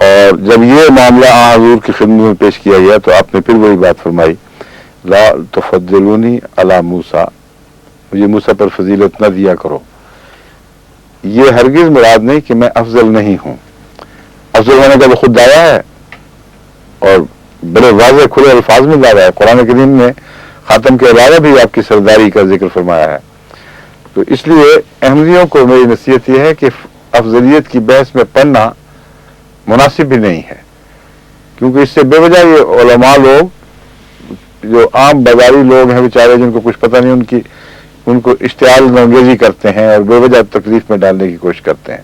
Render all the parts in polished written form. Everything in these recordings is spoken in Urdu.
اور جب یہ معاملہ حضور کی خدمت میں پیش کیا گیا تو آپ نے پھر وہی بات فرمائی، لا تفضلونی علی موسیٰ، مجھے موسیٰ پر فضیلت نہ دیا کرو. یہ ہرگز مراد نہیں کہ میں افضل نہیں ہوں، افضل ہونے کا تو خود دعویٰ ہے اور بڑے واضح کھلے الفاظ میں دعویٰ ہے. قرآن کریم نے خاتم کے علاوہ بھی آپ کی سرداری کا ذکر فرمایا ہے. تو اس لیے احمدیوں کو میری نصیحت یہ ہے کہ افضلیت کی بحث میں پڑھنا مناسب بھی نہیں ہے، کیونکہ اس سے بے وجہ یہ علماء لوگ جو عام بازاری لوگ ہیں بیچارے، جن کو کچھ پتہ نہیں، ان کو اشتعال انگیزی کرتے ہیں اور بے وجہ تکلیف میں ڈالنے کی کوشش کرتے ہیں،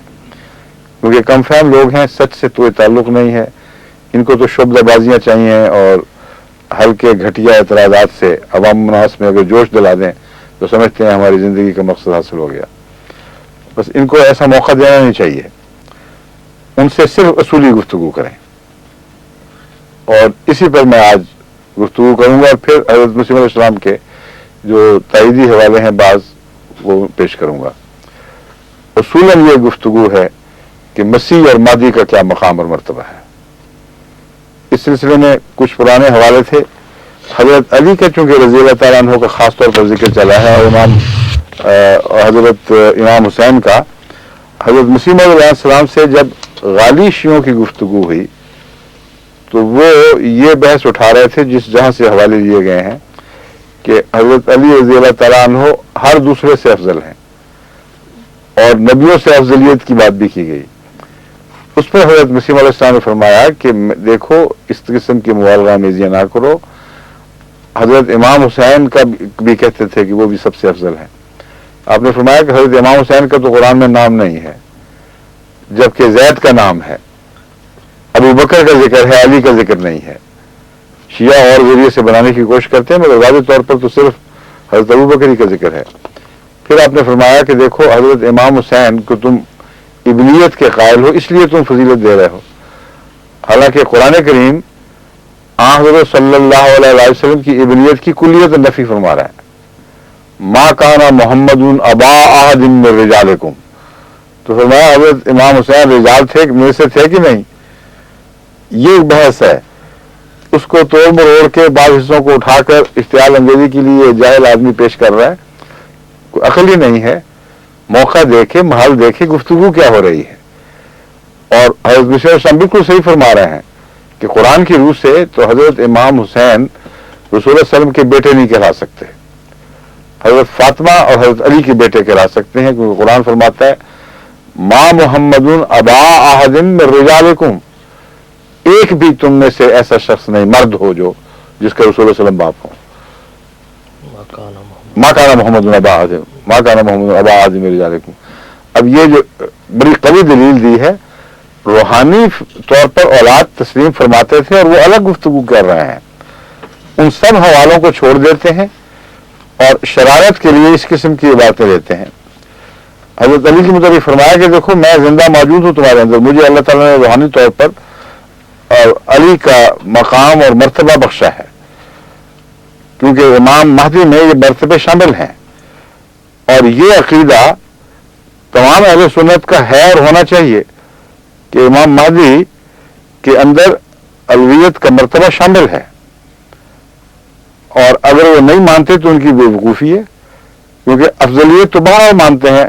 کیونکہ کم فہم لوگ ہیں، سچ سے کوئی تعلق نہیں ہے. ان کو تو شبدہ بازیاں چاہیے اور ہلکے گھٹیا اعتراضات سے عوام الناس میں اگر جوش دلا دیں تو سمجھتے ہیں ہماری زندگی کا مقصد حاصل ہو گیا. بس ان کو ایسا موقع دینا نہیں چاہیے، ان سے صرف اصولی گفتگو کریں. اور اسی پر میں آج گفتگو کروں گا، اور پھر حضرت مسیح علیہ السلام کے جو تائیدی حوالے ہیں بعض وہ پیش کروں گا. اصولاً یہ گفتگو ہے کہ مسیح اور مہدی کا کیا مقام اور مرتبہ ہے. اس سلسلے میں کچھ پرانے حوالے تھے. حضرت علی کا چونکہ رضی اللہ تعالیٰ عنہ کا خاص طور پر ذکر چلا ہے، اور حضرت امام حسین کا، حضرت مسیح موعود علیہ السلام سے جب غالی شیعوں کی گفتگو ہوئی تو وہ یہ بحث اٹھا رہے تھے جس جہاں سے حوالے دیے گئے ہیں کہ حضرت علی رضی اللہ تعالیٰ عنہ ہر دوسرے سے افضل ہیں، اور نبیوں سے افضلیت کی بات بھی کی گئی. اس پر حضرت مسیح علیہ السلام نے فرمایا کہ دیکھو اس قسم کی مبالغہ آمیزیاں نہ کرو. حضرت امام حسین کا بھی کہتے تھے کہ وہ بھی سب سے افضل ہیں. آپ نے فرمایا کہ حضرت امام حسین کا تو قرآن میں نام نہیں ہے، جبکہ زید کا نام ہے، ابو بکر کا ذکر ہے، علی کا ذکر نہیں ہے. شیعہ اور ذریعے سے بنانے کی کوشش کرتے ہیں، مگر واضح طور پر تو صرف حضرت ابو بکر ہی کا ذکر ہے. پھر آپ نے فرمایا کہ دیکھو حضرت امام حسین کو تم ابنیت کے قائل ہو، اس لیے تم فضیلت دے رہے ہو، حالانکہ قرآن کریم حضرت صلی اللہ علیہ وسلم کی ابنیت کی کلیت نفی فرما رہا ہے. ما کان محمد ابا احد من رجالکم، تو فرمایا حضرت امام حسین رجال تھے، میں سے تھے کہ نہیں. یہ ایک بحث ہے، اس کو توڑ مروڑ کے بعض حصوں کو اٹھا کر اشتعال انگیزی کے لیے جاہل آدمی پیش کر رہا ہے. کوئی عقل ہی نہیں ہے. موقع دیکھے، محل دیکھے، گفتگو کیا ہو رہی ہے. اور حضرت مسیح علیہ السلام بالکل صحیح فرما رہے ہیں کہ قرآن کی روح سے تو حضرت امام حسین رسول اللہ علیہ وسلم کے بیٹے نہیں کہلا سکتے، حضرت فاطمہ اور حضرت علی کے بیٹے کہلا سکتے ہیں، کیونکہ قرآن فرماتا ہے ما محمد ابا احد من رجالکم، ایک بھی تم میں سے ایسا شخص نہیں، مرد ہو جو جس کا رسول اللہ علیہ وسلم باپ ہو. ما کان محمد ابا احد، ما کان محمد ابا احد من رجالکم. اب یہ جو بڑی قوی دلیل دی ہے، روحانی طور پر اولاد تسلیم فرماتے تھے اور وہ الگ گفتگو کر رہے ہیں. ان سب حوالوں کو چھوڑ دیتے ہیں اور شرارت کے لیے اس قسم کی باتیں دیتے ہیں. حضرت علی کے مطابق فرمایا کہ دیکھو میں زندہ موجود ہوں تمہارے اندر، مجھے اللہ تعالیٰ نے روحانی طور پر اور علی کا مقام اور مرتبہ بخشا ہے، کیونکہ امام مہدی میں یہ مرتبے شامل ہیں. اور یہ عقیدہ تمام اہل سنت کا ہے اور ہونا چاہیے کہ امام مہدی کے اندر الویت کا مرتبہ شامل ہے. اور اگر وہ نہیں مانتے تو ان کی بے وقوفی ہے، کیونکہ افضلیت تو باہر مانتے ہیں،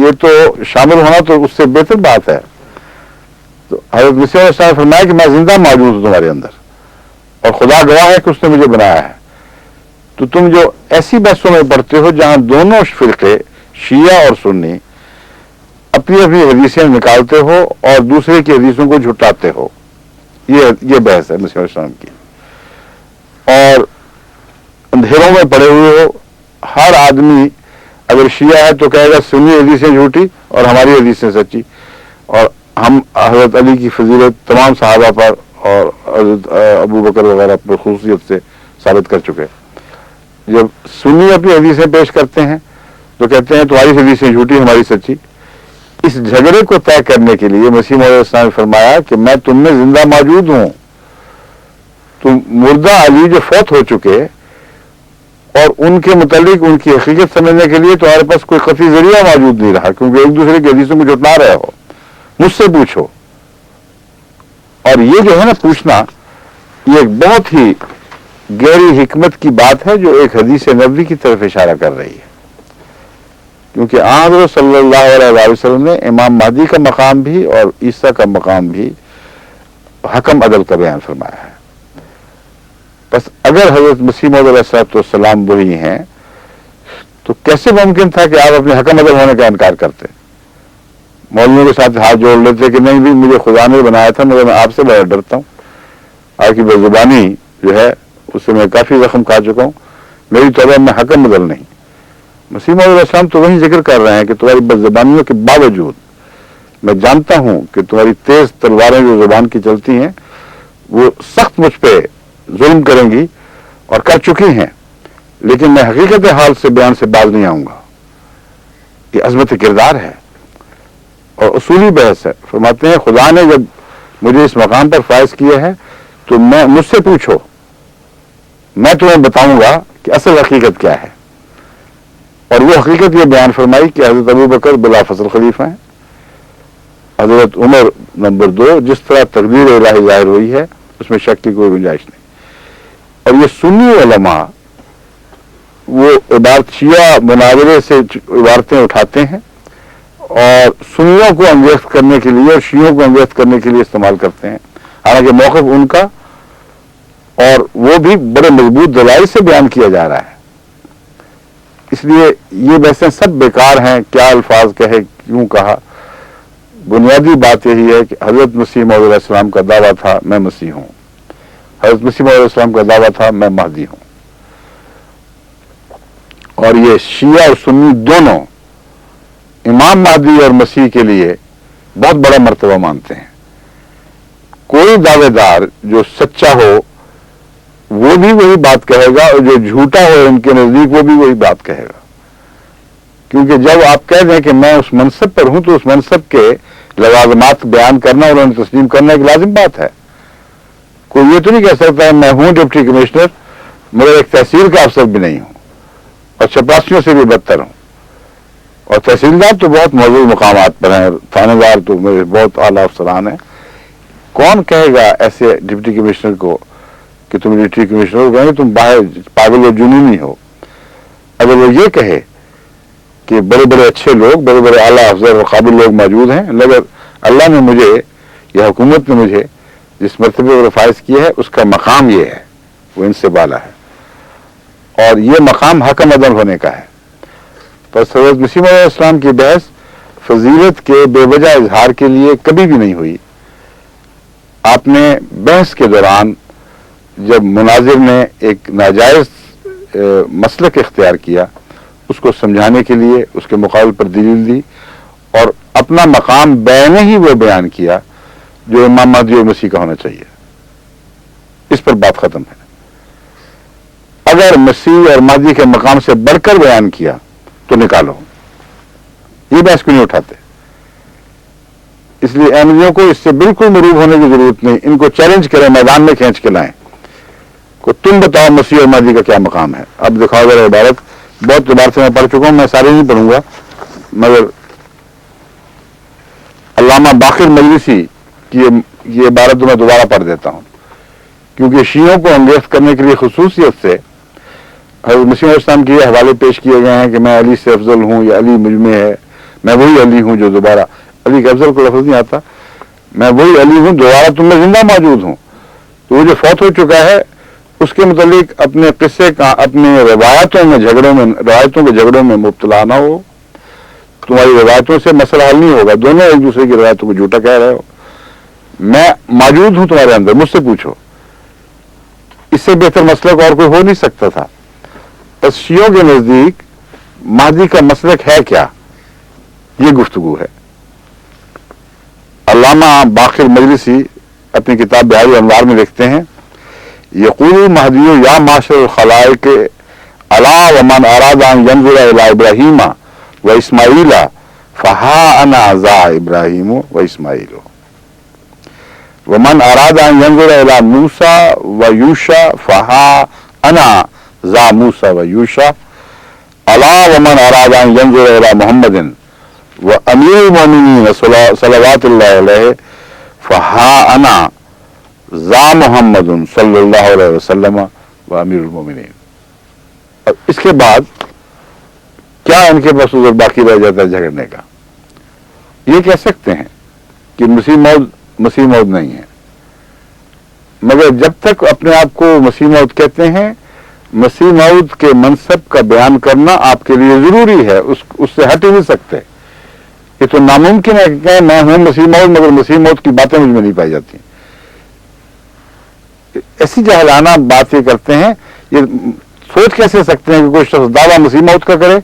یہ تو شامل ہونا تو اس سے بہتر بات ہے. تو حضرت مسیح علیہ السلام نے فرمایا کہ میں زندہ موجود ہوں تمہارے اندر، اور خدا گواہ ہے کہ اس نے مجھے بنایا ہے. تو تم جو ایسی بحثوں میں پڑھتے ہو جہاں دونوں فرقے شیعہ اور سنی اپنی اپنی حدیثیں نکالتے ہو اور دوسرے کی حدیثوں کو جھٹاتے ہو، یہ بحث ہے مسیح علیہ السلام کی. اور اندھیروں میں پڑے ہوئے ہو، ہر آدمی اگر شیعہ ہے تو کہے گا سنی حدیثیں جھوٹی اور ہماری حدیثیں سچی، اور ہم حضرت علی کی فضیلت تمام صحابہ پر اور حضرت ابو بکر وغیرہ پر خصوصیت سے ثابت کر چکے. جب سنی اپنی حدیثیں پیش کرتے ہیں تو کہتے ہیں تمہاری حدیثیں جھوٹی ہماری سچی. اس جھگڑے کو طے کرنے کے لیے مسیح موعود علیہ السلام نے فرمایا کہ میں تم میں زندہ موجود ہوں. تم مردہ علی جو فوت ہو چکے اور ان کے متعلق ان کی حقیقت سمجھنے کے لیے تمہارے پاس کوئی قطعی ذریعہ موجود نہیں رہا، کیونکہ ایک دوسرے کی حدیثوں کو جھٹلا رہے ہو. مجھ سے پوچھو، اور یہ جو ہے نا پوچھنا، یہ ایک بہت ہی گہری حکمت کی بات ہے جو ایک حدیث نبوی کی طرف اشارہ کر رہی ہے، کیونکہ حضرت صلی اللہ علیہ وسلم نے امام مہدی کا مقام بھی اور عیسیٰ کا مقام بھی حکم عدل کا بیان فرمایا ہے۔ بس اگر حضرت مسیح موعود علیہ السلام وہی ہیں تو کیسے ممکن تھا کہ آپ اپنے حکم عدل ہونے کا انکار کرتے؟ مولویوں کے ساتھ ہاتھ جوڑ لیتے کہ نہیں بھی مجھے خدا نے بنایا تھا مگر میں آپ سے بڑا ڈرتا ہوں، آپ کی بزبانی جو ہے اس سے میں کافی زخم کھا چکا ہوں، میری توبہ میں حکم عدل نہیں۔ مسیح موعود علیہ السلام تو وہی ذکر کر رہے ہیں کہ تمہاری بدزبانیوں کے باوجود میں جانتا ہوں کہ تمہاری تیز تلواریں جو زبان کی چلتی ہیں وہ سخت مجھ پہ ظلم کریں گی اور کر چکی ہیں، لیکن میں حقیقت حال سے بیان سے باز نہیں آؤں گا۔ یہ عظمت کردار ہے اور اصولی بحث ہے۔ فرماتے ہیں خدا نے جب مجھے اس مقام پر فائز کیا ہے تو مجھ سے پوچھو، میں تمہیں بتاؤں گا کہ اصل حقیقت کیا ہے۔ اور وہ حقیقت یہ بیان فرمائی کہ حضرت ابو بکر بلا فصل خلیفہ ہیں، حضرت عمر نمبر 2، جس طرح تقدیر الہی ظاہر ہوئی ہے اس میں شک کی کوئی گنجائش نہیں۔ اور یہ سنی علماء وہ عبارت شیعہ مناظرے سے عبارتیں اٹھاتے ہیں اور سنیوں کو انگیخت کرنے کے لیے اور شیعوں کو انگیخت کرنے کے لیے استعمال کرتے ہیں، حالانکہ موقف ان کا اور وہ بھی بڑے مضبوط دلائل سے بیان کیا جا رہا ہے۔ اس لیے یہ بحثیں سب بیکار ہیں، کیا الفاظ کہے، کیوں کہا۔ بنیادی بات یہی ہے کہ حضرت مسیح موعود علیہ السلام کا دعویٰ تھا میں مسیح ہوں، حضرت مسیح موعود علیہ السلام کا دعویٰ تھا میں مہدی ہوں، اور یہ شیعہ اور سنی دونوں امام مہدی اور مسیح کے لیے بہت بڑا مرتبہ مانتے ہیں۔ کوئی دعوے دار جو سچا ہو وہ بھی وہی بات کہے گا اور جو جھوٹا ہو ان کے نزدیک وہ بھی وہی بات کہے گا، کیونکہ جب آپ کہہ دیں کہ میں اس منصب پر ہوں تو اس منصب کے لوازمات بیان کرنا اور انہیں تسلیم کرنا ایک لازم بات ہے۔ کوئی یہ تو نہیں کہہ سکتا ہے میں ہوں ڈپٹی کمشنر مگر ایک تحصیل کا افسر بھی نہیں ہوں اور چپراسیوں سے بھی بدتر ہوں، اور تحصیلدار تو بہت موزوں مقامات پر ہیں، تھانے دار تو میرے بہت اعلیٰ افسران ہیں۔ کون کہے گا ایسے ڈپٹی کمشنر کو کہ تم ڈپٹی کمشنر ہو گئے تم باہر پاگل و جنونی ہو؟ اگر وہ یہ کہے کہ بڑے بڑے اچھے لوگ، بڑے بڑے اعلیٰ افسر اور قابل لوگ موجود ہیں، مگر اللہ نے مجھے یا حکومت نے مجھے جس مرتبے پر فائز کیا ہے اس کا مقام یہ ہے، وہ ان سے بالا ہے، اور یہ مقام حکم عدل ہونے کا ہے۔ بس حضرت مسیح علیہ السلام کی بحث فضیلت کے بے وجہ اظہار کے لیے کبھی بھی نہیں ہوئی۔ آپ نے بحث کے دوران جب مناظر نے ایک ناجائز مسلک اختیار کیا اس کو سمجھانے کے لیے اس کے مقابل پر دلیل دی اور اپنا مقام بیان ہی وہ بیان کیا جو امام مہدی اور مسیح کا ہونا چاہیے، اس پر بات ختم ہے۔ اگر مسیح اور مہدی کے مقام سے بڑھ کر بیان کیا تو نکالو، یہ بحث کیوں نہیں اٹھاتے؟ اس لیے احمدیوں کو اس سے بالکل مروب ہونے کی ضرورت نہیں، ان کو چیلنج کریں، میدان میں کھینچ کے لائیں کو تم بتاؤ مسیح اور مہدی کا کیا مقام ہے۔ اب دکھاؤ ذرا عبارت، بہت عبارتیں میں پڑھ چکا ہوں، میں ساری نہیں پڑھوں گا، مگر علامہ باقر مجلسی کی یہ عبارت میں دوبارہ پڑھ دیتا ہوں، کیونکہ شیعوں کو انگیخت کرنے کے لیے خصوصیت سے حضرت مسیح علیہ السلام کے یہ حوالے پیش کیے گئے ہیں کہ میں علی سے افضل ہوں یا علی مجھ میں ہے، میں وہی علی ہوں جو دوبارہ، علی کا افضل کو لفظ نہیں آتا، میں وہی علی ہوں دوبارہ تم میں زندہ موجود ہوں۔ تو وہ جو فوت ہو چکا ہے اس کے متعلق اپنے قصے کا اپنے روایتوں کے جھگڑوں میں مبتلا نہ ہو، تمہاری روایتوں سے مسئلہ حل نہیں ہوگا، دونوں ایک دوسرے کی روایتوں کو جھوٹا کہہ رہے ہو، میں موجود ہوں تمہارے اندر، مجھ سے پوچھو۔ اس سے بہتر مسلک اور کوئی ہو نہیں سکتا تھا۔ بس شیعوں کے نزدیک مہدی کا مسلک ہے کیا، یہ گفتگو ہے۔ علامہ باقر مجلسی اپنی کتاب بہار انوار میں لکھتے ہیں، یقول مہدی یا معاشر الخلائق الا ومن اراد ان ينظر الى ابراہیم و اسماعیل فہا انا ذا ابراہیم و اسماعیل ومن اراد ان ينظر الى موسى و یوشع فہا انا ذا موسى و یوشع الا ومن اراد ان ينظر الى محمد و امیر المؤمنین صلوات اللہ علیہ فہا انا ذا محمد صلی اللہ علیہ وسلم و امیر المومنین. اور اس کے بعد کیا ان کے پاس ادھر باقی رہ جاتا ہے جھگڑنے کا؟ یہ کہہ سکتے ہیں کہ مسیح موعود نہیں ہے، مگر جب تک اپنے آپ کو مسیح موعود کہتے ہیں، مسیح موعود کے منصب کا بیان کرنا آپ کے لیے ضروری ہے، اس سے ہٹ ہی نہیں سکتے. یہ تو ناممکن ہے کہ میں ہوں مسیح موعود مگر مسیح موعود کی باتیں مجھ میں نہیں پائی جاتی. ایسی جاہلانہ بات یہ کرتے ہیں. یہ سوچ کیسے سکتے ہیں کہ کوئی شخص دعویٰ مسیح موعود کا کرے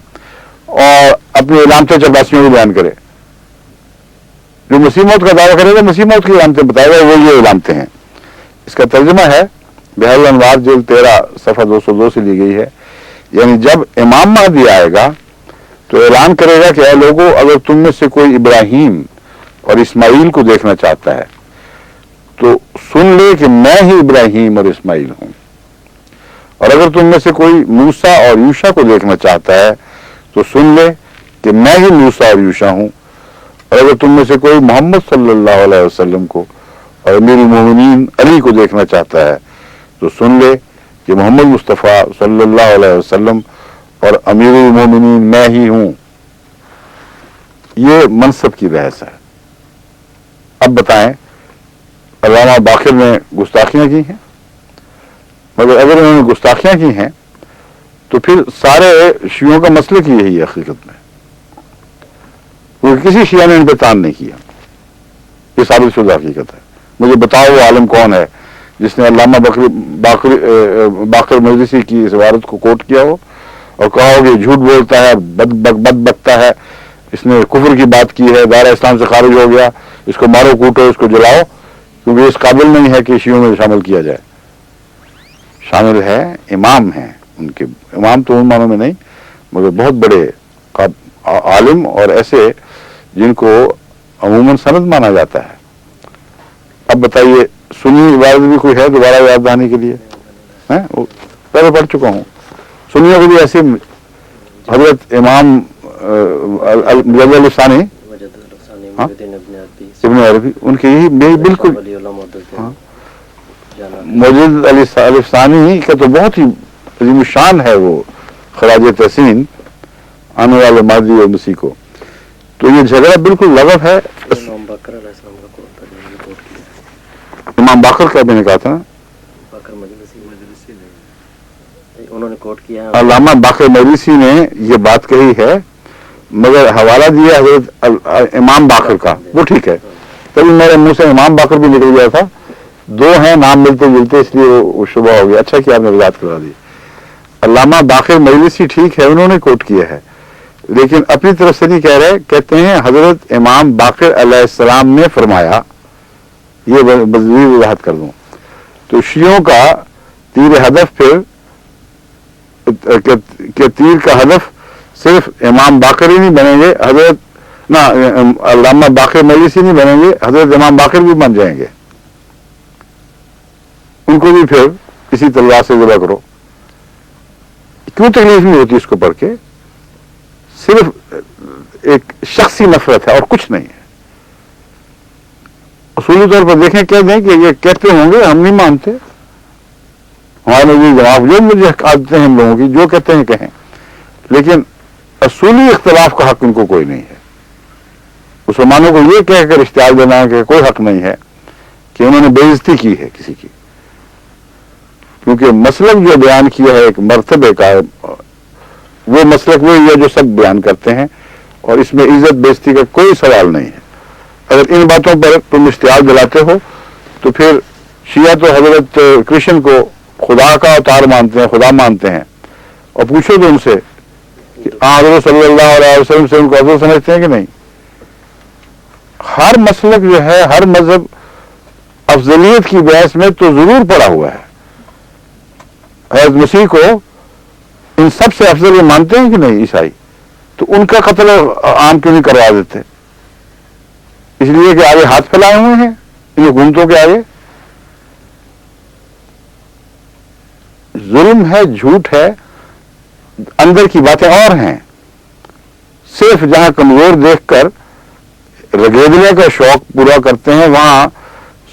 اور اپنی علامتیں چپڑاسیوں کو بیان کرے؟ جو مسیح موعود کا دعویٰ کرے گا مسیح موعود کی علامتیں بتائے گا، وہ یہ علامتیں ہیں. اس کا ترجمہ ہے بحر الانوار جلد 13 صفحہ 202 سے لی گئی ہے. یعنی جب امام مہدی آئے گا تو اعلان کرے گا کہ اے لوگوں، اگر تم میں سے کوئی ابراہیم اور اسماعیل کو دیکھنا چاہتا ہے تو سن لے کہ میں ہی ابراہیم اور اسماعیل ہوں، اور اگر تم میں سے کوئی موسیٰ اور یوشع کو دیکھنا چاہتا ہے تو سن لے کہ میں ہی موسیٰ اور یوشع ہوں، اور اگر تم میں سے کوئی محمد صلی اللہ علیہ وسلم کو اور امیر المومنین علی کو دیکھنا چاہتا ہے تو سن لے کہ محمد مصطفیٰ صلی اللہ علیہ وسلم اور امیر المومنین میں ہی ہوں. یہ منصب کی بحث ہے. اب بتائیں، علامہ باقر نے گستاخیاں کی ہیں، مگر اگر انہوں نے گستاخیاں کی ہیں تو پھر سارے شیعوں کا مسلک یہی ہے حقیقت میں، کیونکہ کسی شیعہ نے ان پہ تان نہیں کیا. یہ ثابت شدہ حقیقت ہے. مجھے بتاؤ وہ عالم کون ہے جس نے علامہ باقر مجلسی کی اس عبارت کو کوٹ کیا ہو اور کہا ہو کہ جھوٹ بولتا ہے، بد بکتا ہے، اس نے کفر کی بات کی ہے، دائرہ اسلام سے خارج ہو گیا، اس کو مارو کوٹو، اس کو جلاؤ، کیونکہ اس قابل نہیں ہے کہ شیعوں میں شامل کیا جائے. شامل ہے، امام ہیں ان کے. امام تو ان معنوں میں نہیں مگر بہت بڑے عالم اور ایسے جن کو عموماً سند مانا جاتا ہے. اب بتائیے، سنی عبادت بھی کوئی ہے دوبارہ یاد دہانی کے لیے؟ پہلے پڑھ چکا ہوں. سنیوں کو بھی ایسے حضرت امام مجد الثانی ابن عربی، ان کے یہی بالکل مجد الثانی کا تو بہت ہی عظیم الشان ہے وہ خراج تحسین آنے والے مہدی اور مسیح کو. تو یہ جھگڑا بالکل لغو ہے. امام باقر کا میں نے کہا تھا نا، انہوں نے کوٹ کیا ہے. علامہ باقر مجلسی نے یہ بات کہی ہے مگر حوالہ دیا حضرت امام باقر کا، وہ ٹھیک ہے. تبھی میرے منہ سے امام باقر بھی نکل گیا تھا. دو ہیں نام ملتے جلتے، اس لیے وہ شبہ ہو گیا. اچھا کہ آپ نے وضاحت کرا دی. علامہ باقر مجلسی ٹھیک ہے، انہوں نے کوٹ کیا ہے، لیکن اپنی طرف سے نہیں کہہ رہے. کہتے ہیں حضرت امام باقر علیہ السلام نے فرمایا. یہ مزید وضاحت کر دوں تو شیعوں کا تیر ہدف پھر کہ تیر کا ہدف صرف امام باقر ہی نہیں بنیں گے، حضرت نہ علامہ باقر مجلسی نہیں بنیں گے، حضرت امام باقر بھی بن جائیں گے. ان کو بھی پھر اسی تلوار سے ذبح کرو. کیوں تکلیف نہیں ہوتی اس کو پڑھ کے؟ صرف ایک شخصی نفرت ہے اور کچھ نہیں ہے. اصولی طور پر دیکھیں، کہہ دیں کہ یہ کہتے ہوں گے ہم نہیں مانتے، ہمارے نزدیک جواب جو مجھے عادتیں ہیں ہم لوگوں کی، جو کہتے ہیں کہیں، لیکن اصولی اختلاف کا حق ان کو کوئی نہیں ہے. مسلمانوں کو یہ کہہ کر اشتعال دینا ہے کہ کوئی حق نہیں ہے کہ انہوں نے بے عزتی کی ہے کسی کی، کیونکہ مسلک جو بیان کیا ہے ایک مرتبے کا، وہ مسلک وہی ہے جو سب بیان کرتے ہیں، اور اس میں عزت بے عزتی کا کوئی سوال نہیں ہے. اگر ان باتوں پر تم اشتعال دلاتے ہو تو پھر شیعہ تو حضرت کرشن کو خدا کا اوتار مانتے ہیں، خدا مانتے ہیں، اور پوچھو تو ان سے کہ حضرت صلی اللہ علیہ وسلم سے ان کو افضل سمجھتے ہیں کہ نہیں. ہر مسلک جو ہے، ہر مذہب افضلیت کی بحث میں تو ضرور پڑا ہوا ہے. حضرت مسیح کو ان سب سے افضل یہ مانتے ہیں کہ نہیں عیسائی؟ تو ان کا قتل عام کیوں نہیں کروا دیتے؟ اس لیے کہ آگے ہاتھ پھیلائے ہوئے ہیں ان حکومتوں کے آگے. ظلم ہے، جھوٹ ہے، اندر کی باتیں اور ہیں. صرف جہاں کمزور دیکھ کر رگیدنے کا شوق پورا کرتے ہیں وہاں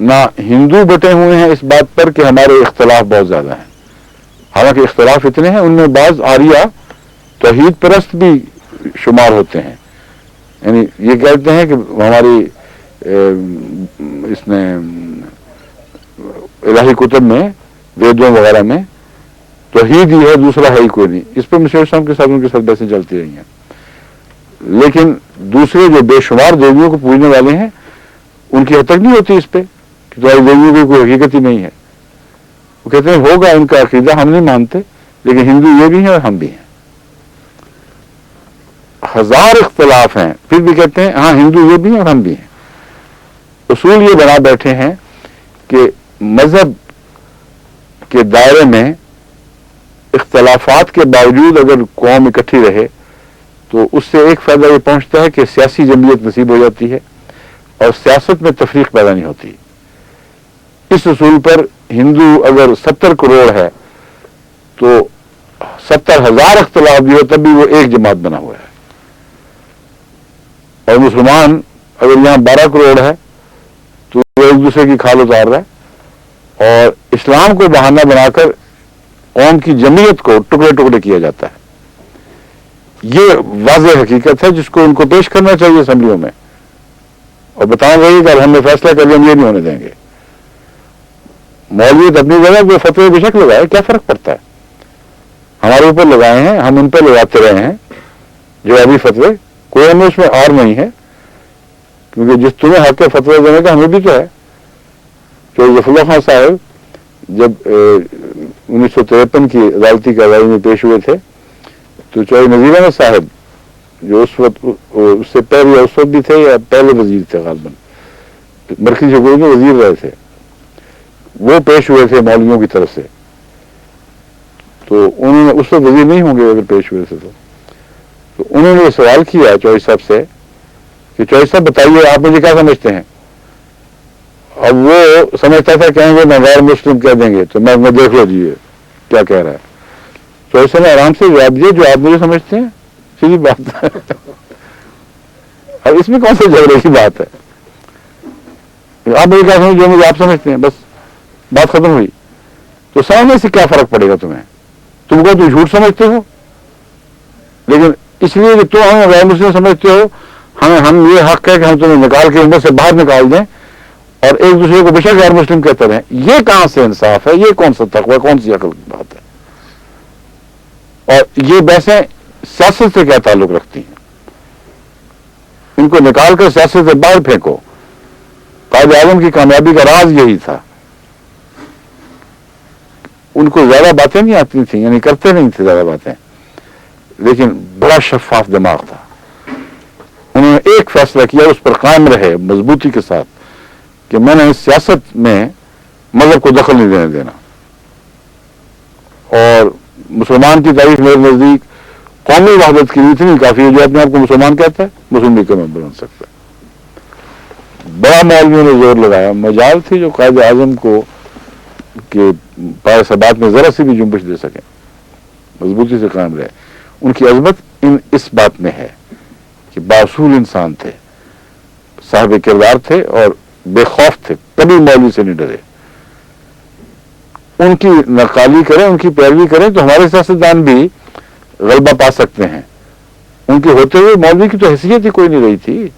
نہ ہندو بٹے ہوئے ہیں اس بات پر کہ ہمارے اختلاف بہت زیادہ ہیں. حالانکہ اختلاف اتنے ہیں، ان میں بعض آریہ توحید پرست بھی شمار ہوتے ہیں. یعنی یہ کہتے ہیں کہ ہماری اس میں الہی کتب میں، ویدوں وغیرہ میں توحید ہی ہے، دوسرا ہے ہی کوئی نہیں. اس پر مسیح اسلام کے ساتھ ان کے ساتھ بحثیں چلتی رہی ہیں. لیکن دوسرے جو بے شمار دیویوں کو پوجنے والے ہیں ان کی حد تک نہیں ہوتی اس پہ کہ تمہاری دیویوں کی کوئی حقیقت ہی نہیں ہے. وہ کہتے ہیں ہوگا ان کا عقیدہ، ہم نہیں مانتے، لیکن ہندو یہ بھی ہیں اور ہم بھی ہیں. ہزار اختلاف ہیں، پھر بھی کہتے ہیں ہاں ہندو یہ بھی ہیں اور ہم بھی ہیں. اصول یہ بنا بیٹھے ہیں کہ مذہب کے دائرے میں اختلافات کے باوجود اگر قوم اکٹھی رہے تو اس سے ایک فائدہ یہ پہنچتا ہے کہ سیاسی جمعیت نصیب ہو جاتی ہے اور سیاست میں تفریق پیدا نہیں ہوتی. اس اصول پر ہندو اگر 70 کروڑ ہے تو 70,000 اختلاف بھی ہو تب بھی وہ ایک جماعت بنا ہوا ہے. اور مسلمان اگر یہاں 12 کروڑ ہے تو وہ ایک دوسرے کی کھال اتار رہا ہے اور اسلام کو بہانہ بنا کر قوم کی جمعیت کو ٹکڑے ٹکڑے کیا جاتا ہے. یہ واضح حقیقت ہے جس کو ان کو پیش کرنا چاہیے اسمبلیوں میں اور بتانا چاہیے کہ ہم نے فیصلہ کر لیا، ہم یہ نہیں ہونے دیں گے. مولویت اپنی جگہ کوئی فتوے بے شک لگائے، کیا فرق پڑتا ہے؟ ہمارے اوپر لگائے ہیں، ہم ان پہ لگاتے رہے ہیں جو ابھی فتوے، کوئی ہمیں اس میں اور نہیں ہے، کیونکہ جس تمہیں حق کے فتوے دینے کا ہمیں بھی تو ہے. تو ظفر اللہ خان صاحب جب 1953 کی عدالتی کارروائی میں پیش ہوئے تھے تو چوہدری نذیر احمد صاحب جو اس وقت اس سے پہلے اس وقت بھی تھے یا پہلے وزیر تھے، غالباً مرکزی حکومت میں وزیر رہے تھے، وہ پیش ہوئے تھے مولویوں کی طرف سے. تو انہوں نے اس وقت وزیر نہیں ہوں گے اگر پیش ہوئے تھے تو انہوں نے یہ سوال کیا چوہدری صاحب سے کہ چوہدری صاحب بتائیے آپ مجھے کیا سمجھتے ہیں؟ اب وہ سمجھتا تھا کہیں گے میں غیر مسلم کہہ دیں گے تو میں دیکھ لو جی کیا کہہ رہا ہے. چوہدری صاحب نے آرام سے جواب دیا جو آپ مجھے سمجھتے ہیں، سیدھی بات ہے. اب اس میں کون سی جھگڑے کی بات ہے؟ آپ مجھے کیا سمجھ جو مجھے آپ سمجھتے ہیں، بس بات ختم ہوئی. تو سمجھنے سے کیا فرق پڑے گا تمہیں؟ تم کو تم جھوٹ سمجھتے ہو، لیکن اس لیے کہ تم ہمیں غیر مسلم سمجھتے ہو، ہم یہ حق ہے کہ ہم تمہیں نکال کے امت سے باہر نکال دیں اور ایک دوسرے کو بشک غیر مسلم کہتے رہیں. یہ کہاں سے انصاف ہے؟ یہ کون سا تقوی، کون سی عقل کی بات ہے؟ اور یہ بحثیں سیاست سے کیا تعلق رکھتی ہیں؟ ان کو نکال کر سیاست سے باہر پھینکو. قائد اعظم کی کامیابی کا راز یہی تھا. ان کو زیادہ باتیں نہیں آتی تھیں، یعنی کرتے نہیں تھے زیادہ باتیں، لیکن بڑا شفاف دماغ تھا. انہوں نے ایک فیصلہ کیا، اس پر قائم رہے مضبوطی کے ساتھ کہ میں نے سیاست میں مذہب کو دخل نہیں دینے دینا. اور مسلمان کی تاریخ میرے نزدیک قومی وحدت کے لیے اتنی کافی ہے، جو اپنے آپ کو مسلمان کہتا ہے مسلم لیگ کا ممبر بن سکتا ہے. بڑا مولویوں نے زور لگایا. مجال تھی جو قائد اعظم کو کہ پائے ثبات میں ذرا سی بھی جنبش دے سکیں، مضبوطی سے قائم رہے. ان کی عظمت اس بات میں ہے کہ باصول انسان تھے، صاحب کردار تھے اور بے خوف تھے، کبھی مولوی سے نہیں ڈرے. ان کی نقالی کریں، ان کی پیروی کریں تو ہمارے سیاستدان بھی غلبہ پا سکتے ہیں. ان کے ہوتے ہوئے مولوی کی تو حیثیت ہی کوئی نہیں رہی تھی.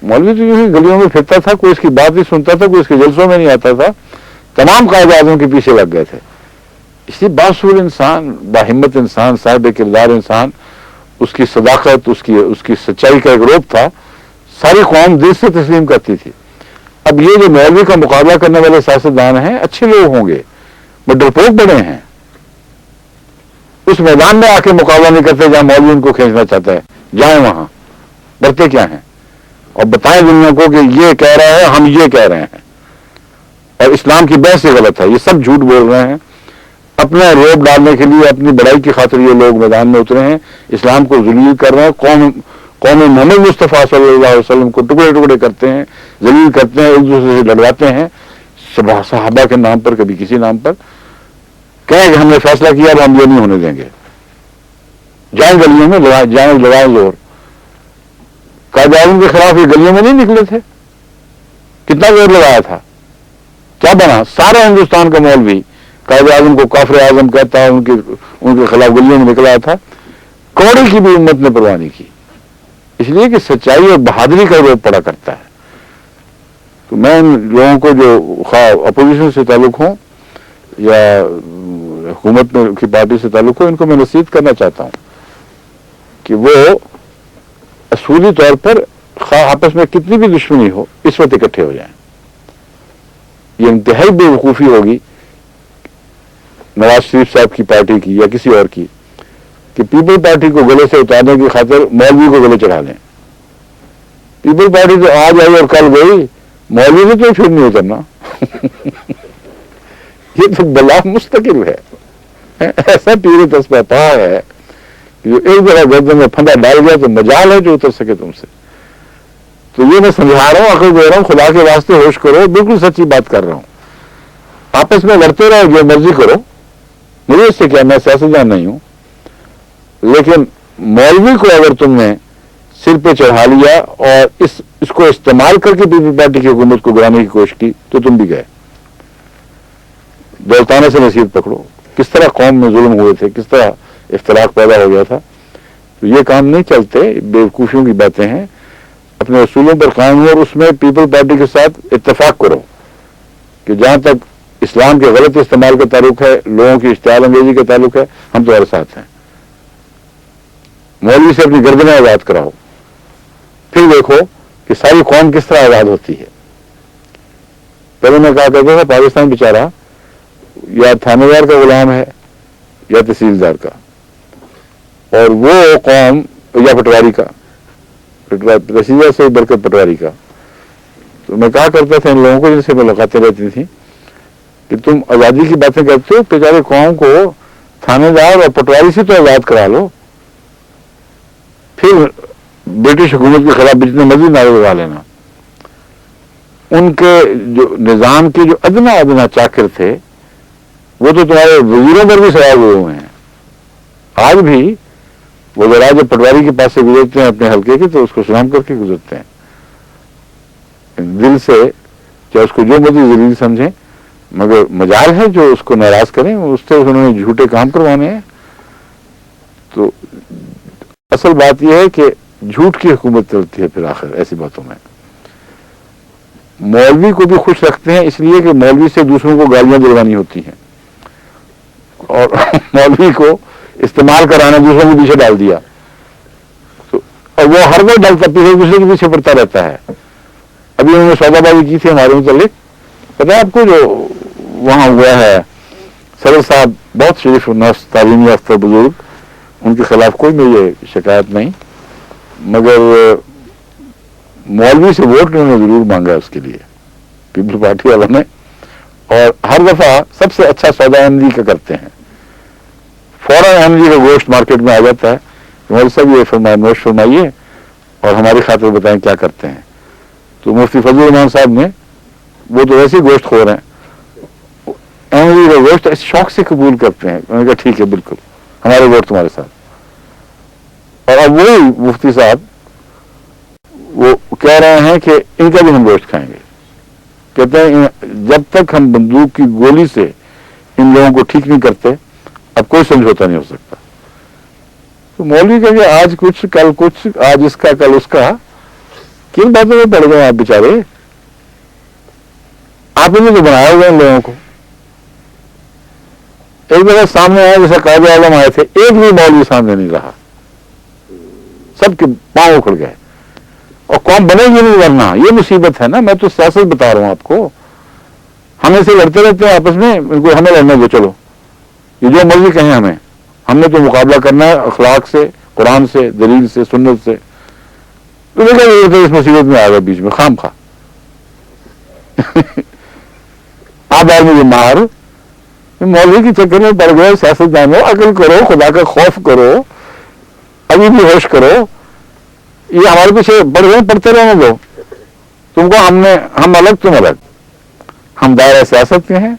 مولوی تو یوں ہی گلیوں میں پھرتا تھا، کوئی اس کی بات نہیں سنتا تھا، کوئی اس کے جلسوں میں نہیں آتا تھا. تمام قائد اعظم کے پیچھے لگ گئے تھے. اس لیے باصول انسان، باہمت انسان، صاحب کردار انسان، اس کی صداقت، اس کی سچائی کا ایک روپ تھا، ساری قوم دل سے تسلیم کرتی تھی. اب یہ جو مولوی کا مقابلہ کرنے والے سیاستدان ہیں اچھے لوگ ہوں گے، وہ ڈرپوک بڑے ہیں. اس میدان میں آ کے مقابلہ نہیں کرتے جہاں مولوی ان کو کھینچنا چاہتا ہے. جائیں وہاں، ڈرتے کیا ہیں؟ اور بتائیں دنیا کو کہ یہ کہہ رہا ہے، ہم یہ کہہ رہے ہیں، اور اسلام کی بحث سے غلط ہے. یہ سب جھوٹ بول رہے ہیں. اپنا روب ڈالنے کے لیے، اپنی بڑائی کی خاطر یہ لوگ میدان میں اترے ہیں، اسلام کو ذلیل کر رہے ہیں. قوم محمد مصطفیٰ صلی اللہ علیہ وسلم کو ٹکڑے ٹکڑے کرتے ہیں، ذلیل کرتے ہیں، ایک دوسرے سے لڑواتے ہیں، صحابہ کے نام پر، کبھی کسی نام پر. کہیں کہ ہم نے فیصلہ کیا اب ہم یہ نہیں ہونے دیں گے. جائیں گلیوں میں، جائیں لڑائیں زور. قائد اعظم کے خلاف یہ گلیوں میں نہیں نکلے تھے. کتنا زور لگایا تھا، کیا بنا؟ سارے ہندوستان کا مولوی قائد اعظم کو کافر اعظم کہتا ہے، ان کے خلاف گلیوں میں نکلا تھا، کوڑی کی بھی امت نے پرواہ نہیں کی، اس لیے کہ سچائی اور بہادری کا روپ پڑا کرتا ہے۔ تو میں ان لوگوں کو جو خواہ اپوزیشن سے تعلق ہوں یا حکومت کی پارٹی سے تعلق ہو، ان کو میں نصیحت کرنا چاہتا ہوں کہ وہ اصولی طور پر خواہ آپس میں کتنی بھی دشمنی ہو اس وقت اکٹھے ہو جائیں۔ یہ انتہائی بے وقوفی ہوگی نواز شریف صاحب کی پارٹی کی یا کسی اور کی کہ پیپل پارٹی کو گلے سے اتارنے کی خاطر مولوی کو گلے چڑھا لیں۔ پیپل پارٹی تو آج آئی اور کل گئی، مولوی نے تو پھر نہیں اترنا۔ یہ تو بلا مستقل ہے، ایسا پیر تسبہ پا ہے کہ جو ایک جگہ گردن میں پھندا ڈال گیا تو مجال ہے جو اتر سکے تم سے۔ تو یہ میں سمجھا رہا ہوں، عقل دے رہا ہوں، خدا کے واسطے ہوش کرو، بالکل سچی بات کر رہا ہوں۔ آپس میں لڑتے رہو، جو مرضی کرو، مجھے اس سے کیا، میں سیاستدان نہیں ہوں، لیکن مولوی کو اگر تم نے سر پہ چڑھا لیا اور اس کو استعمال کر کے پیپل پارٹی کی حکومت کو گرانے کی کوشش کی تو تم بھی گئے۔ دولتانے سے نصیحت پکڑو، کس طرح قوم میں ظلم ہوئے تھے، کس طرح اختلاف پیدا ہو گیا تھا۔ تو یہ کام نہیں چلتے، بے وقوفیوں کی باتیں ہیں۔ اپنے اصولوں پر قائم ہو اور اس میں پیپل پارٹی کے ساتھ اتفاق کرو کہ جہاں تک اسلام کے غلط استعمال کا تعلق ہے، لوگوں کی اشتعال انگیزی کا تعلق ہے، ہم تمہارے ساتھ ہیں۔ مولوی سے اپنی گردنیں آزاد کراؤ، پھر دیکھو کہ ساری قوم کس طرح آزاد ہوتی ہے۔ پہلے میں کہا کرتا تھا پاکستان بیچارہ یا تھانے دار کا غلام ہے یا تحصیلدار کا، اور وہ قوم یا پٹواری کا، تحصیلدار سے بڑھ کر پٹواری کا۔ تو میں کہا کرتا تھا ان لوگوں کو جن سے ملاقاتیں رہتی تھیں کہ تم آزادی کی باتیں کرتے ہو، بیچارے قوم کو تھانے دار اور پٹواری سے تو آزاد کرا لو، پھر برٹش حکومت کے خلاف جتنے مرضی نعرے لگا لینا۔ ان کے جو نظام کے جو ادنا چاکر تھے وہ تو تمہارے وزیروں پر بھی سوال ہوئے ہیں۔ آج بھی وزراء جب پٹواری کے پاس سے گزرتے ہیں اپنے حلقے کے تو اس کو سلام کر کے گزرتے ہیں دل سے، چاہے اس کو جو مرضی ذلیل سمجھیں، مگر مجال ہے جو اس کو ناراض کریں، اس سے انہوں نے جھوٹے کام کروانے ہیں۔ تو اصل بات یہ ہے کہ جھوٹ کی حکومت چلتی ہے پھر آخر ایسی باتوں میں۔ مولوی کو بھی خوش رکھتے ہیں اس لیے کہ مولوی سے دوسروں کو گالیاں دلوانی ہوتی ہیں، اور مولوی کو استعمال کرانا دوسروں کے پیچھے ڈال دیا، تو اور وہ ہر وقت ڈالتا پیچھے دوسرے کے پیچھے پڑتا رہتا ہے۔ ابھی انہوں نے سودا بازی کی تھی ہمارے متعلق، پتہ ہے آپ کو جو وہاں ہوا ہے، صدر صاحب بہت شریف النفس تعلیم یافتہ بزرگ، ان کے خلاف کوئی میری شکایت نہیں، مگر مولوی سے ووٹ انہوں نے ضرور مانگا اس کے لیے، پیپل پارٹی والوں نے، اور ہر دفعہ سب سے اچھا سودا احمدی کا کرتے ہیں۔ فوراً احمدی کا گوشت مارکیٹ میں آ جاتا ہے، مولوی صاحب یہ نوش فرمائیے اور ہماری خاطر بتائیں کیا کرتے ہیں۔ تو مفتی فضل الرحمان صاحب نے، وہ تو ویسے گوشت خور ہیں، احمدی کا گوشت اس شوق سے قبول کرتے ہیں۔ انہوں نے کہا ٹھیک ہے، بالکل ہمارے ووٹ تمہارے ساتھ۔ اور اب وہی مفتی صاحب وہ کہہ رہے ہیں کہ ان کا بھی ہم گوشت کھائیں گے، کہتے ہیں جب تک ہم بندوق کی گولی سے ان لوگوں کو ٹھیک نہیں کرتے اب کوئی سمجھوتا نہیں ہو سکتا۔ تو مولوی کہیں گے آج کچھ کل کچھ، آج اس کا کل اس کا، کن باتوں میں پڑ گئے آپ بیچارے؟ آپ نے تو بنایا ہوئے ان لوگوں کو۔ ایک جگہ سامنے آیا جیسے قائد اعظم آئے تھے، ایک بھی مولوی سامنے نہیں رہا، سب کے پاؤں اکھڑ گئے، اور قوم بنے گی نہیں ورنہ۔ یہ مصیبت ہے نا، میں تو سیاست بتا رہا ہوں آپ کو۔ ہم ایسے لڑتے رہتے ہیں آپس میں، ان کو ہمیں لڑنے دو، چلو یہ جو مرضی کہیں ہمیں، ہم نے تو مقابلہ کرنا ہے اخلاق سے، قرآن سے، دلیل سے، سنت سے۔ تو دیکھا اس مصیبت میں آ گئے بیچ میں خام خواہ۔ آپ آدمی بیمار مولوی کے چکر میں پڑ گئے، سیاست دانوں، عقل کرو، خدا کا خوف کرو، ابھی بھی ہوش کرو۔ یہ ہمارے پیچھے پڑ گئے، پڑھتے رہنے دو، تم کو ہم الگ تم الگ، ہم دائرہ سیاست کے ہیں،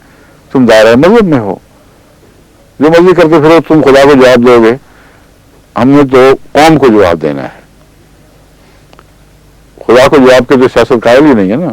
تم دائرہ مذہب میں ہو، جو مرضی کرتے پھرو، تم خدا کو جواب دو گے، ہم نے تو قوم کو جواب دینا ہے۔ خدا کو جواب کے تو سیاست قائل ہی نہیں ہے نا،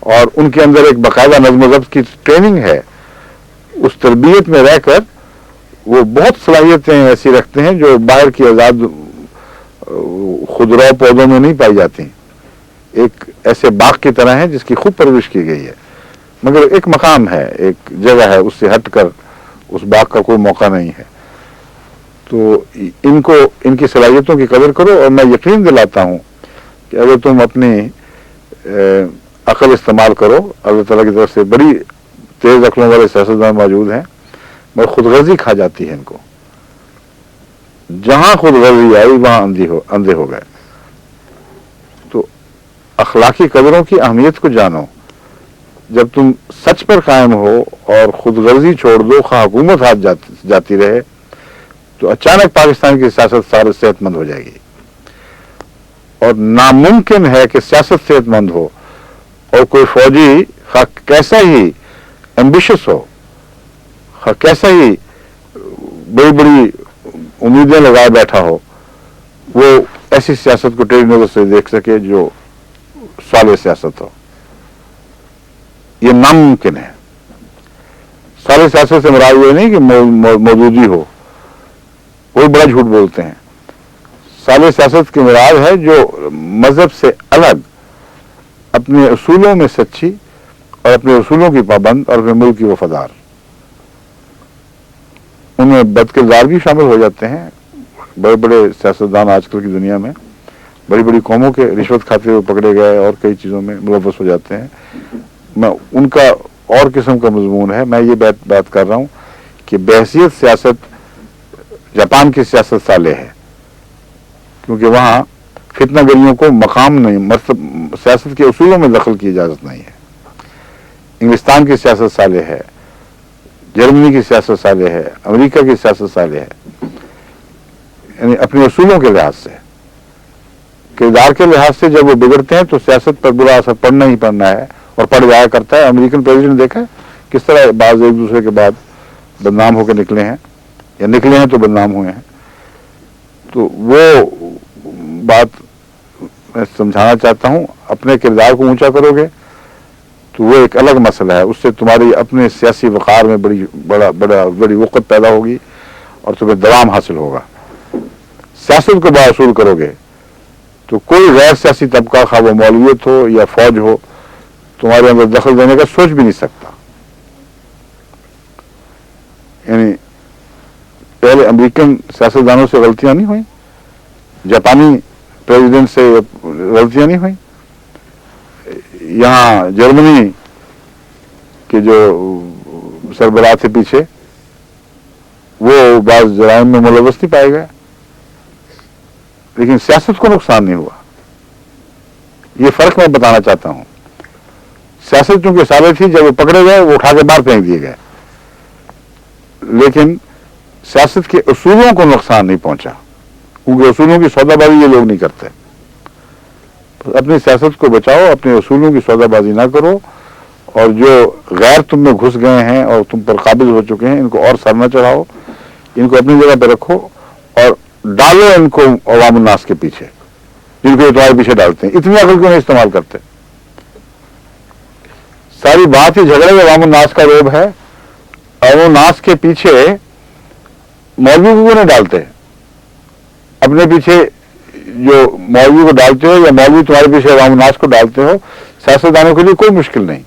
اور ان کے اندر ایک باقاعدہ نظم و ضبط کی ٹریننگ ہے. اس تربیت میں رہ کر وہ بہت صلاحیتیں ایسی رکھتے ہیں جو باہر کی آزاد خضرا پودوں میں نہیں پائی جاتی. ایک ایسے باغ کی طرح ہے جس کی خوب پرورش کی گئی ہے، مگر ایک مقام ہے، ایک جگہ ہے، اس سے ہٹ کر اس باغ کا کوئی موقع نہیں ہے. تو ان کی صلاحیتوں کی قدر کرو، اور میں یقین دلاتا ہوں کہ اگر تم اپنی عقل استعمال کرو، اللہ تعالیٰ کی طرف سے بڑی تیز عقلوں والے سیاستدان موجود ہیں، مگر خود غرضی کھا جاتی ہے ان کو. جہاں خود غرضی آئی وہاں اندھے ہو گئے. تو اخلاقی قدروں کی اہمیت کو جانو. جب تم سچ پر قائم ہو اور خود غرضی چھوڑ دو، خواہ حکومت ہاتھ جاتی رہے، تو اچانک پاکستان کی سیاست سارے صحت مند ہو جائے گی. اور ناممکن ہے کہ سیاست صحت مند ہو اور کوئی فوجی خواہ کیسا ہی ایمبیشس ہو، خواہ کیسا ہی بڑی بڑی امیدیں لگائے بیٹھا ہو، وہ ایسی سیاست کو ٹیڑھی نظر سے دیکھ سکے جو صالح سیاست ہو. یہ ناممکن ہے. صالح سیاست سے مراد یہ نہیں کہ مودودی ہو، وہ بڑا جھوٹ بولتے ہیں. صالح سیاست کی مراد ہے جو مذہب سے الگ اپنے اصولوں میں سچی اور اپنے اصولوں کی پابند اور اپنے ملک کی وفادار. ان میں بد کردار بھی شامل ہو جاتے ہیں. بڑے بڑے سیاستدان آج کل کی دنیا میں بڑی بڑی قوموں کے رشوت کھاتے ہوئے پکڑے گئے اور کئی چیزوں میں ملوث ہو جاتے ہیں. میں ان کا اور قسم کا مضمون ہے. میں یہ بات کر رہا ہوں کہ بحیثیت سیاست جاپان کی سیاست صالح ہے، کیونکہ وہاں فتنہ گریوں کو مقام نہیں، سیاست کے اصولوں میں دخل کی اجازت نہیں ہے. انگلستان کی سیاست صالح ہے، جرمنی کی سیاست صالح ہے، امریکہ کی سیاست صالح ہے. یعنی اپنے اصولوں کے لحاظ سے، کردار کے لحاظ سے جب وہ بگڑتے ہیں تو سیاست پر برا اثر پڑنا ہی پڑنا ہے اور پڑ جایا کرتا ہے. امریکن پریزیڈنٹ دیکھا کس طرح بعض ایک دوسرے کے بعد بدنام ہو کے نکلے ہیں، یا نکلے ہیں تو بدنام ہوئے ہیں. تو وہ بات میں سمجھانا چاہتا ہوں. اپنے کردار کو اونچا کرو گے تو وہ ایک الگ مسئلہ ہے، اس سے تمہاری اپنے سیاسی وقار میں بڑی وقت پیدا ہوگی اور تمہیں دوام حاصل ہوگا. سیاست کو باصول کرو گے تو کوئی غیر سیاسی طبقہ، خواہ وہ مولویت ہو یا فوج ہو، تمہارے اندر دخل دینے کا سوچ بھی نہیں سکتا. یعنی پہلے امریکن سیاستدانوں سے غلطیاں نہیں ہوئیں، جاپانی پریزیڈنٹ سے غلطیاں نہیں ہوئیں، یہاں جرمنی کے جو سربراہ تھے پیچھے وہ بعض جرائم میں ملوث نہیں پائے گئے، لیکن سیاست کو نقصان نہیں ہوا. یہ فرق میں بتانا چاہتا ہوں. سیاست چونکہ صالح تھی، جب وہ پکڑے گئے وہ اٹھا کے باہر پھینک دیے گئے، لیکن سیاست کے اصولوں کو نقصان نہیں پہنچا، کیونکہ اصولوں کی سودا بازی یہ لوگ نہیں کرتے. اپنی سیاست کو بچاؤ، اپنے اصولوں کی سودا بازی نہ کرو، اور جو غیر تم میں گھس گئے ہیں اور تم پر قابض ہو چکے ہیں ان کو اور سر نہ چڑھاؤ، ان کو اپنی جگہ پہ رکھو اور ڈالو ان کو عوام الناس کے پیچھے، جن کو تمہارے پیچھے ڈالتے ہیں. اتنی عقل کیوں نہیں استعمال کرتے؟ ساری بات ہی جھگڑے عوام الناس کا روب ہے. عوام الناس کے پیچھے مولوی کو نہیں ڈالتے، اپنے پیچھے جو مولوی کو ڈالتے ہو یا مولوی تمہارے پیچھے عوام الناس کو ڈالتے ہو. سیاستدانوں کے لیے کوئی مشکل نہیں،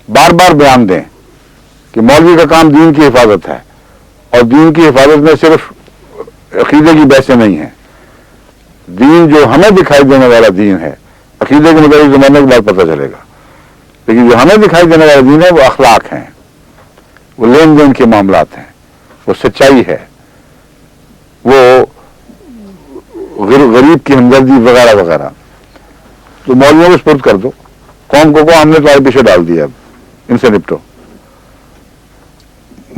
بار بار بیان دیں کہ مولوی کا کام دین کی حفاظت ہے، اور دین کی حفاظت میں صرف عقیدے کی بحثیں نہیں ہیں. دین جو ہمیں دکھائی دینے والا دین ہے، عقیدے کے مطابق زمانے کے بعد پتہ چلے گا، لیکن جو ہمیں دکھائی دینے والا دین ہے وہ اخلاق ہیں، وہ لین دین کے معاملات ہیں، وہ سچائی ہے، وہ غریب کی ہمدردی وغیرہ وغیرہ. تو مولویوں کو سپرد کر دو، قوم کو ہم نے تمہارے پیچھے ڈال دیا، اب ان سے نپٹو.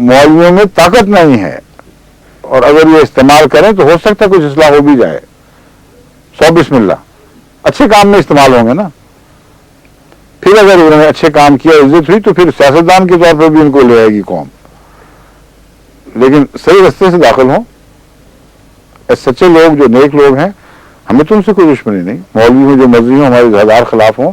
مولویوں میں طاقت نہیں ہے، اور اگر یہ استعمال کریں تو ہو سکتا ہے کچھ اصلاح ہو بھی جائے. 100 بسم اللہ، اچھے کام میں استعمال ہوں گے نا. پھر اگر انہوں نے اچھے کام کیا، عزت ہوئی، تو پھر سیاستدان کے طور پر بھی ان کو لے آئے گی قوم. لیکن صحیح رستے سے داخل ہوں، سچے لوگ جو نیک لوگ ہیں، ہمیں تو ان سے کوئی دشمنی نہیں. مولوی ہوں جو مرضی ہوں، ہمارے ہزار خلاف ہوں،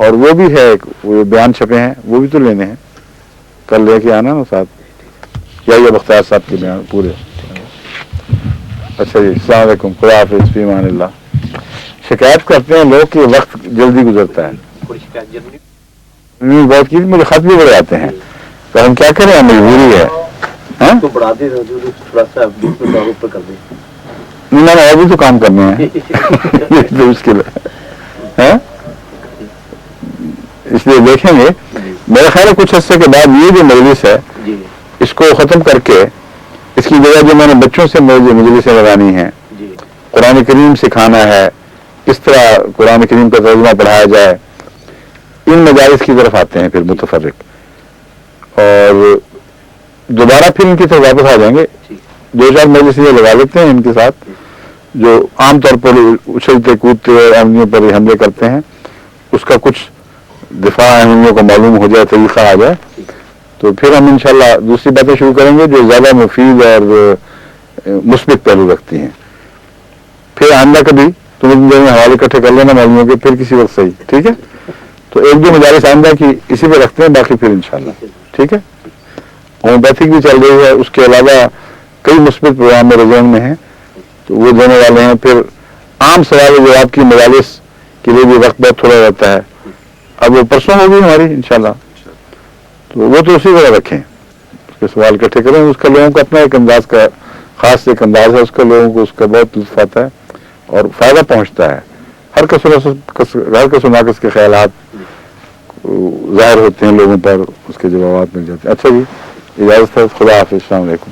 اور وہ بھی ہے, وہ بیان چھپے ہیں وہ بھی تو لینے ہیں, کل لے کے آنا نا ساتھ, یا یہ بختیار صاحب کے بیان پورے. اچھا جی, السلام علیکم, خدا حافظ, فی امان اللہ. شکایت کرتے ہیں لوگ کہ وقت جلدی گزرتا ہے. بات کی مجھے خط بھی بڑے آتے ہیں, تو ہم کیا کریں, مجبوری ہے. نہیں میں نے اور بھی تو کام کرنے ہیں مشکل ہے, اس لیے دیکھیں گے. میرا خیال ہے کچھ عرصے کے بعد یہ جو مجلس ہے اس کو ختم کر کے اس کی جگہ جو میں نے بچوں سے مجلسیں لگانی ہیں, قرآن کریم سکھانا ہے, کس طرح قرآن کریم کا ترجمہ پڑھایا جائے, ان مجالس کی طرف آتے ہیں پھر متفرق. اور دوبارہ پھر ان کی طرف واپس آ جائیں گے. 2-4 مجلس یہ لگا لیتے ہیں ان کے ساتھ جو عام طور پر اچھلتے کودتے آدمیوں پر حملے کرتے ہیں, اس کا کچھ دفاع اہمیوں کو معلوم ہو جائے, طریقہ آ جائے, تو پھر ہم انشاءاللہ دوسری باتیں شروع کریں گے جو زیادہ مفید اور مثبت پہلو رکھتی ہیں. پھر آئندہ کبھی تم ان دونوں حوالے اکٹھے کر لینا معلوموں کے, پھر کسی وقت صحیح, ٹھیک ہے. تو 1-2 مجالس آئندہ کی اسی پہ رکھتے ہیں, باقی پھر انشاءاللہ ٹھیک ہے. ہومیوپیتھک بھی چل رہی ہے, اس کے علاوہ کئی مثبت پروگرام رجحان میں ہیں تو وہ دینے والے ہیں. پھر عام سوال و جواب کی مجالس کے لیے بھی وقت بہت تھوڑا رہتا ہے. اب وہ پرسوں ہوگی ہماری انشاءاللہ, تو وہ تو اسی طرح رکھیں, اس کے سوال اکٹھے کریں. اس کا لوگوں کا اپنا ایک انداز کا خاص ایک انداز ہے, اس کا لوگوں کو اس کا بہت لطف آتا ہے اور فائدہ پہنچتا ہے. ہر کس و ناقص کے خیالات ظاہر ہوتے ہیں لوگوں پر, اس کے جوابات مل جاتے ہیں. اچھا جی, اجازت ہے, خدا حافظ, السلام علیکم.